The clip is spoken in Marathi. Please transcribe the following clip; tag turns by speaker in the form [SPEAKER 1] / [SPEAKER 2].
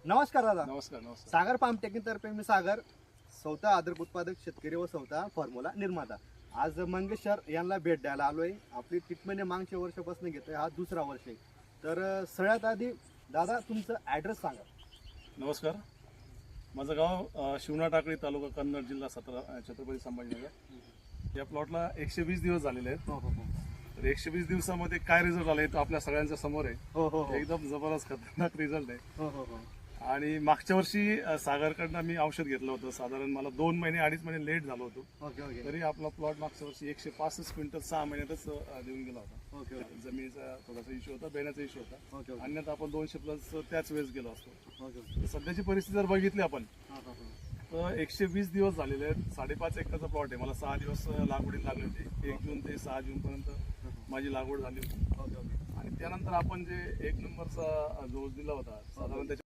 [SPEAKER 1] नमस्कार दादा.
[SPEAKER 2] नमस्कार नमस्कार.
[SPEAKER 1] सागर फार्म टेक्निक तर्फे मी सागर, स्वतः आदर्श उत्पादक शेतकरी व स्वतः फॉर्म्युला निर्माता. आज मंगेश सर यांना भेट द्यायला आलोय. आपली ट्रीटमेंट मागच्या वर्षापासून घेतोय, हा दुसरा वर्ष आहे. तर सगळ्यात आधी दादा तुमचं ॲड्रेस सांगा.
[SPEAKER 2] नमस्कार. माझं गाव शिवना टाकळी, तालुका कन्नड, जिल्हा सातारा, छत्रपती संभाजीनगर. या प्लॉटला 120 दिवस झालेले आहेत.
[SPEAKER 1] हो हो हो
[SPEAKER 2] तर 120 दिवसामध्ये काय रिझल्ट आले तो आपल्या सगळ्यांच्या समोर आहे.
[SPEAKER 1] हो हो हो
[SPEAKER 2] एकदम जबरदस्त खतरनाक रिझल्ट आहे.
[SPEAKER 1] हो हो हो
[SPEAKER 2] आणि मागच्या वर्षी सागरकडनं मी औषध घेतलं होतं. साधारण मला 2 महिने 2.5 महिने लेट झालो होतो.
[SPEAKER 1] ओके ओके
[SPEAKER 2] तरी आपला प्लॉट मागच्या वर्षी 165 क्विंटल 6 महिन्यातच देऊन गेला होता.
[SPEAKER 1] ओके ओके
[SPEAKER 2] जमिनीचा थोडासा इश्यू होता, बेण्याचा इश्यू होता.
[SPEAKER 1] ओके ओके
[SPEAKER 2] अन्यथा आपण 200 प्लस त्याच वेळेस गेलो असतो.
[SPEAKER 1] ओके
[SPEAKER 2] तर सध्याची परिस्थिती जर बघितली आपण
[SPEAKER 1] हां हां हां
[SPEAKER 2] तर 120 दिवस झालेले आहेत. 5.5 एकरचा प्लॉट आहे. मला 6 दिवस लागवडीला लागले होते. 1 जून ते 6 जून पर्यंत माझी लागवड झाली होती.
[SPEAKER 1] ओके ओके
[SPEAKER 2] आणि त्यानंतर आपण जे 1 नंबरचा डोस दिला होता, साधारण त्याच्या